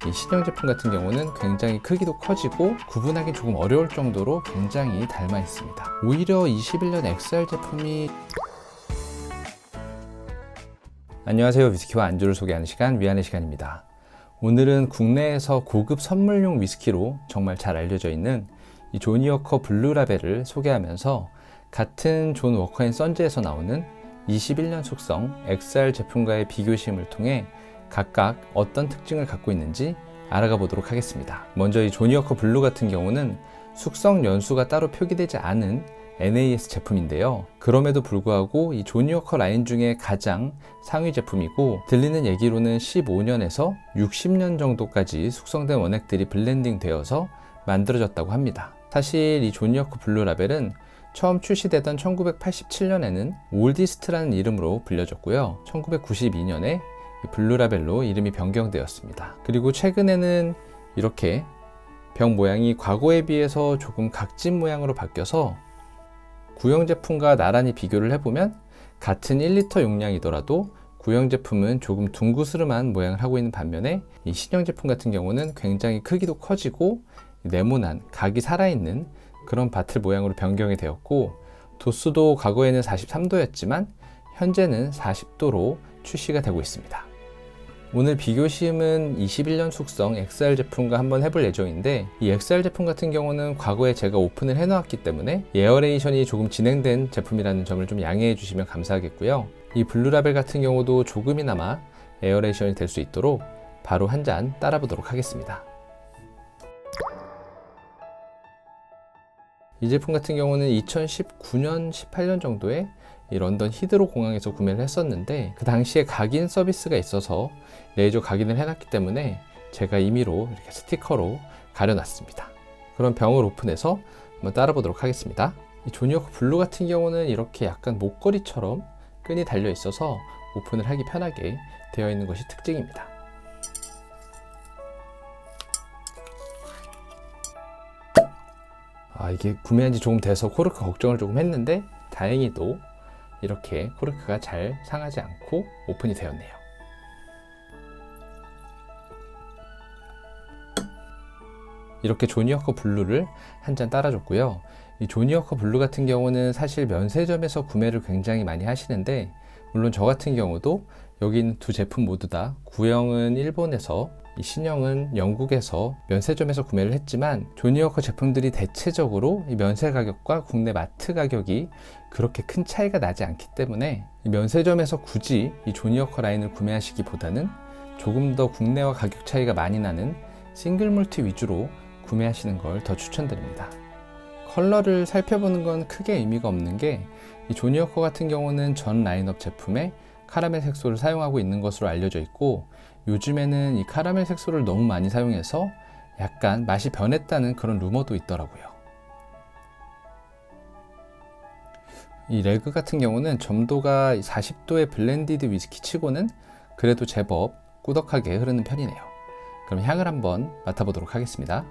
이 신형 제품 같은 경우는 굉장히 크기도 커지고 구분하기 조금 어려울 정도로 굉장히 닮아 있습니다. 오히려 21년 XR 제품이 안녕하세요. 위스키와 안주를 소개하는 시간, 위안의 시간입니다. 오늘은 국내에서 고급 선물용 위스키로 정말 잘 알려져 있는 이 조니 워커 블루 라벨을 소개하면서 같은 존 워커 앤 선즈에서 나오는 21년 숙성 XR 제품과의 비교심을 통해 각각 어떤 특징을 갖고 있는지 알아가 보도록 하겠습니다. 먼저 이 조니 워커 블루 같은 경우는 숙성 연수가 따로 표기되지 않은 NAS 제품인데요. 그럼에도 불구하고 이 조니 워커 라인 중에 가장 상위 제품이고, 들리는 얘기로는 15년에서 60년 정도까지 숙성된 원액들이 블렌딩 되어서 만들어졌다고 합니다. 사실 이 조니 워커 블루 라벨은 처음 출시되던 1987년에는 올디스트라는 이름으로 불려졌고요. 1992년에 블루 라벨로 이름이 변경되었습니다. 그리고 최근에는 이렇게 병 모양이 과거에 비해서 조금 각진 모양으로 바뀌어서 구형 제품과 나란히 비교를 해보면 같은 1리터 용량이더라도 구형 제품은 조금 둥그스름한 모양을 하고 있는 반면에 이 신형 제품 같은 경우는 굉장히 크기도 커지고 네모난 각이 살아있는 그런 바틀 모양으로 변경이 되었고, 도수도 과거에는 43도였지만 현재는 40도로 출시가 되고 있습니다. 오늘 비교심은 21년 숙성 XR 제품과 한번 해볼 예정인데, 이 XR 제품 같은 경우는 과거에 제가 오픈을 해놓았기 때문에 에어레이션이 조금 진행된 제품이라는 점을 좀 양해해 주시면 감사하겠고요. 이 블루라벨 같은 경우도 조금이나마 에어레이션이 될 수 있도록 바로 한 잔 따라 보도록 하겠습니다. 이 제품 같은 경우는 2019년, 18년 정도에 이 런던 히드로 공항에서 구매를 했었는데, 그 당시에 각인 서비스가 있어서 레이저 각인을 해놨기 때문에 제가 임의로 이렇게 스티커로 가려놨습니다. 그럼 병을 오픈해서 한번 따라 보도록 하겠습니다. 이 조니 워커 블루 같은 경우는 이렇게 약간 목걸이처럼 끈이 달려 있어서 오픈을 하기 편하게 되어 있는 것이 특징입니다. 이게 구매한 지 조금 돼서 코르크 걱정을 조금 했는데 다행히도 이렇게 코르크가 잘 상하지 않고 오픈이 되었네요. 이렇게 조니 워커 블루를 한 잔 따라줬고요. 이 조니 워커 블루 같은 경우는 사실 면세점에서 구매를 굉장히 많이 하시는데, 물론 저 같은 경우도 여기 있는 두 제품 모두 다 구형은 일본에서, 이 신형은 영국에서 면세점에서 구매를 했지만, 조니 워커 제품들이 대체적으로 이 면세 가격과 국내 마트 가격이 그렇게 큰 차이가 나지 않기 때문에 이 면세점에서 굳이 이 조니 워커 라인을 구매하시기보다는 조금 더 국내와 가격 차이가 많이 나는 싱글 몰트 위주로 구매하시는 걸 더 추천드립니다. 컬러를 살펴보는 건 크게 의미가 없는 게, 이 조니 워커 같은 경우는 전 라인업 제품에 카라멜 색소를 사용하고 있는 것으로 알려져 있고, 요즘에는 이 카라멜 색소를 너무 많이 사용해서 약간 맛이 변했다는 그런 루머도 있더라고요. 이 레그 같은 경우는 점도가 40도의 블렌디드 위스키 치고는 그래도 제법 꾸덕하게 흐르는 편이네요. 그럼 향을 한번 맡아보도록 하겠습니다.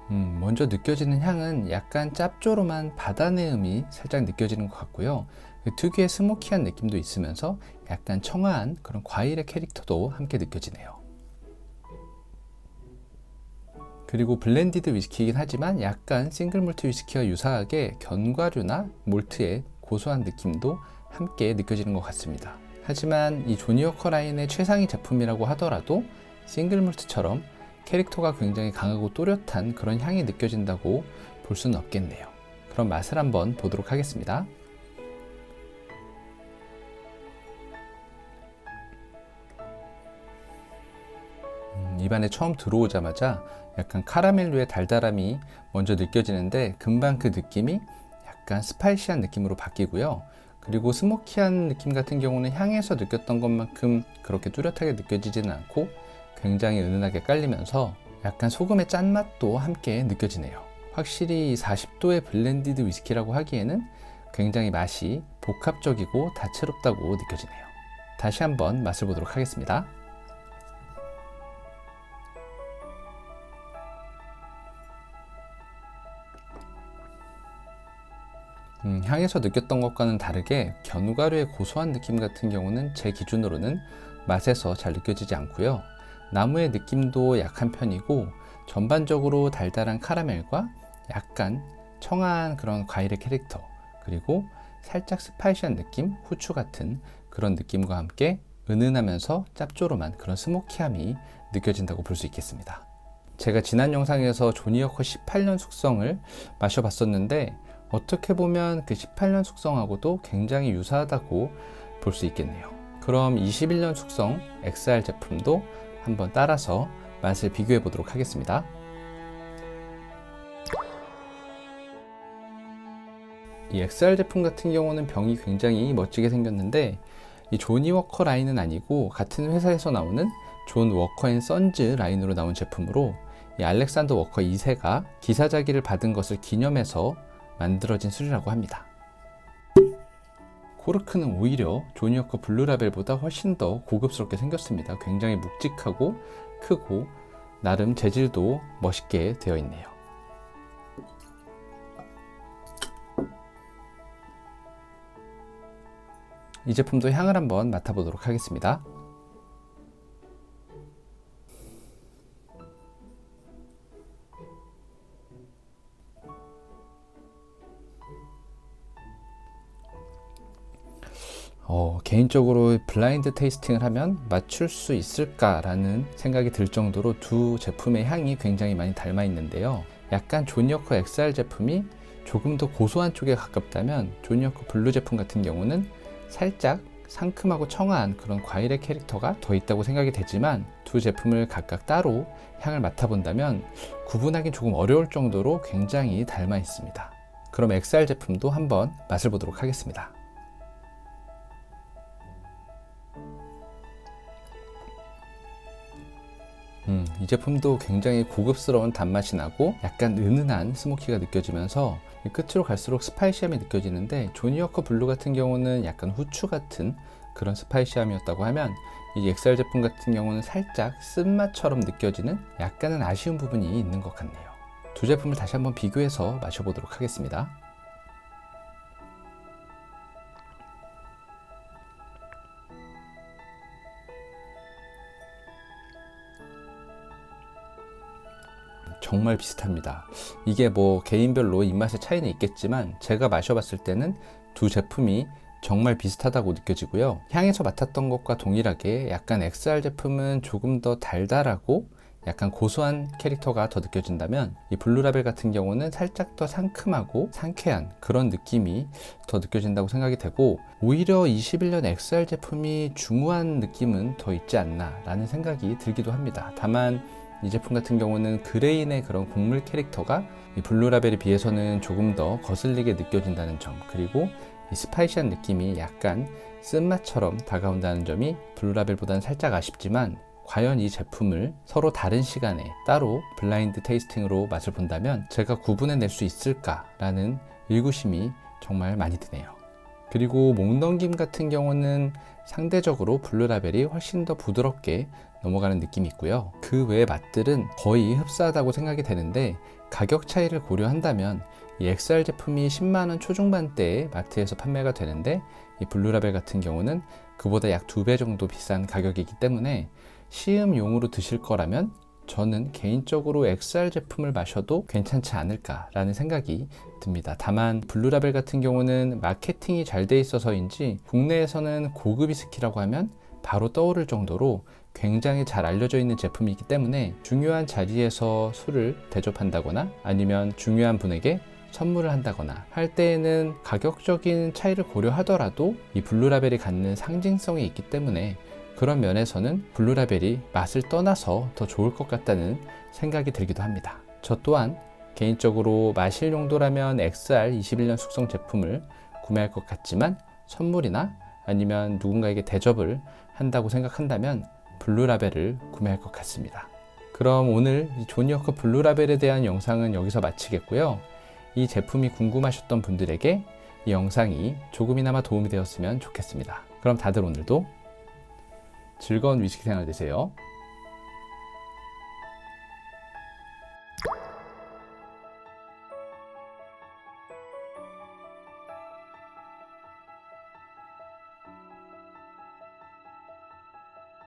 먼저 느껴지는 향은 약간 짭조름한 바다 내음이 살짝 느껴지는 것 같고요. 그 특유의 스모키한 느낌도 있으면서 약간 청아한 그런 과일의 캐릭터도 함께 느껴지네요. 그리고 블렌디드 위스키이긴 하지만 약간 싱글 몰트 위스키와 유사하게 견과류나 몰트의 고소한 느낌도 함께 느껴지는 것 같습니다. 하지만 이 조니 워커 라인의 최상위 제품이라고 하더라도 싱글 몰트처럼 캐릭터가 굉장히 강하고 또렷한 그런 향이 느껴진다고 볼 수는 없겠네요. 그럼 맛을 한번 보도록 하겠습니다. 입안에 처음 들어오자마자 약간 카라멜류의 달달함이 먼저 느껴지는데, 금방 그 느낌이 약간 스파이시한 느낌으로 바뀌고요. 그리고 스모키한 느낌 같은 경우는 향에서 느꼈던 것만큼 그렇게 뚜렷하게 느껴지지는 않고 굉장히 은은하게 깔리면서 약간 소금의 짠맛도 함께 느껴지네요. 확실히 40도의 블렌디드 위스키라고 하기에는 굉장히 맛이 복합적이고 다채롭다고 느껴지네요. 다시 한번 맛을 보도록 하겠습니다. 향에서 느꼈던 것과는 다르게 견과류의 고소한 느낌 같은 경우는 제 기준으로는 맛에서 잘 느껴지지 않고요. 나무의 느낌도 약한 편이고 전반적으로 달달한 카라멜과 약간 청아한 그런 과일의 캐릭터, 그리고 살짝 스파이시한 느낌, 후추 같은 그런 느낌과 함께 은은하면서 짭조름한 그런 스모키함이 느껴진다고 볼 수 있겠습니다. 제가 지난 영상에서 조니워커 18년 숙성을 마셔봤었는데 어떻게 보면 그 18년 숙성하고도 굉장히 유사하다고 볼 수 있겠네요. 그럼 21년 숙성 XR 제품도 한번 따라서 맛을 비교해 보도록 하겠습니다. 이 XR 제품 같은 경우는 병이 굉장히 멋지게 생겼는데 이 조니워커 라인은 아니고 같은 회사에서 나오는 존 워커 앤 선즈 라인으로 나온 제품으로 이 알렉산더 워커 2세가 기사자기를 받은 것을 기념해서 만들어진 술이라고 합니다. 코르크는 오히려 조니워커 블루라벨보다 훨씬 더 고급스럽게 생겼습니다. 굉장히 묵직하고 크고 나름 재질도 멋있게 되어 있네요. 이 제품도 향을 한번 맡아보도록 하겠습니다. 개인적으로 블라인드 테이스팅을 하면 맞출 수 있을까라는 생각이 들 정도로 두 제품의 향이 굉장히 많이 닮아 있는데요. 약간 조니워커 XR 제품이 조금 더 고소한 쪽에 가깝다면 조니워커 블루 제품 같은 경우는 살짝 상큼하고 청아한 그런 과일의 캐릭터가 더 있다고 생각이 되지만 두 제품을 각각 따로 향을 맡아본다면 구분하기 조금 어려울 정도로 굉장히 닮아 있습니다. 그럼 XR 제품도 한번 맛을 보도록 하겠습니다. 이 제품도 굉장히 고급스러운 단맛이 나고 약간 은은한 스모키가 느껴지면서 끝으로 갈수록 스파이시함이 느껴지는데 조니워커 블루 같은 경우는 약간 후추 같은 그런 스파이시함이었다고 하면 이 XR 제품 같은 경우는 살짝 쓴맛처럼 느껴지는 약간은 아쉬운 부분이 있는 것 같네요. 두 제품을 다시 한번 비교해서 마셔보도록 하겠습니다. 정말 비슷합니다. 이게 뭐 개인별로 입맛의 차이는 있겠지만 제가 마셔봤을 때는 두 제품이 정말 비슷하다고 느껴지고요. 향에서 맡았던 것과 동일하게 약간 XR 제품은 조금 더 달달하고 약간 고소한 캐릭터가 더 느껴진다면 이 블루라벨 같은 경우는 살짝 더 상큼하고 상쾌한 그런 느낌이 더 느껴진다고 생각이 되고 오히려 21년 XR 제품이 중후한 느낌은 더 있지 않나 라는 생각이 들기도 합니다. 다만 이 제품 같은 경우는 그레인의 그런 곡물 캐릭터가 이 블루라벨에 비해서는 조금 더 거슬리게 느껴진다는 점, 그리고 이 스파이시한 느낌이 약간 쓴맛처럼 다가온다는 점이 블루라벨보다는 살짝 아쉽지만 과연 이 제품을 서로 다른 시간에 따로 블라인드 테이스팅으로 맛을 본다면 제가 구분해낼 수 있을까라는 의구심이 정말 많이 드네요. 그리고 목넘김 같은 경우는 상대적으로 블루라벨이 훨씬 더 부드럽게 넘어가는 느낌이 있고요. 그 외의 맛들은 거의 흡사하다고 생각이 되는데 가격 차이를 고려한다면 이 XR 제품이 10만원 초중반대에 마트에서 판매가 되는데 이 블루라벨 같은 경우는 그보다 약 2배 정도 비싼 가격이기 때문에 시음용으로 드실 거라면 저는 개인적으로 XR 제품을 마셔도 괜찮지 않을까라는 생각이 듭니다. 다만 블루라벨 같은 경우는 마케팅이 잘 돼 있어서인지 국내에서는 고급 위스키라고 하면 바로 떠오를 정도로 굉장히 잘 알려져 있는 제품이기 때문에 중요한 자리에서 술을 대접한다거나 아니면 중요한 분에게 선물을 한다거나 할 때에는 가격적인 차이를 고려하더라도 이 블루라벨이 갖는 상징성이 있기 때문에 그런 면에서는 블루라벨이 맛을 떠나서 더 좋을 것 같다는 생각이 들기도 합니다. 저 또한 개인적으로 마실 용도라면 XR 21년 숙성 제품을 구매할 것 같지만 선물이나 아니면 누군가에게 대접을 한다고 생각한다면 블루라벨을 구매할 것 같습니다. 그럼 오늘 이 조니워커 블루라벨에 대한 영상은 여기서 마치겠고요. 이 제품이 궁금하셨던 분들에게 이 영상이 조금이나마 도움이 되었으면 좋겠습니다. 그럼 다들 오늘도 즐거운 위스키 생활 되세요.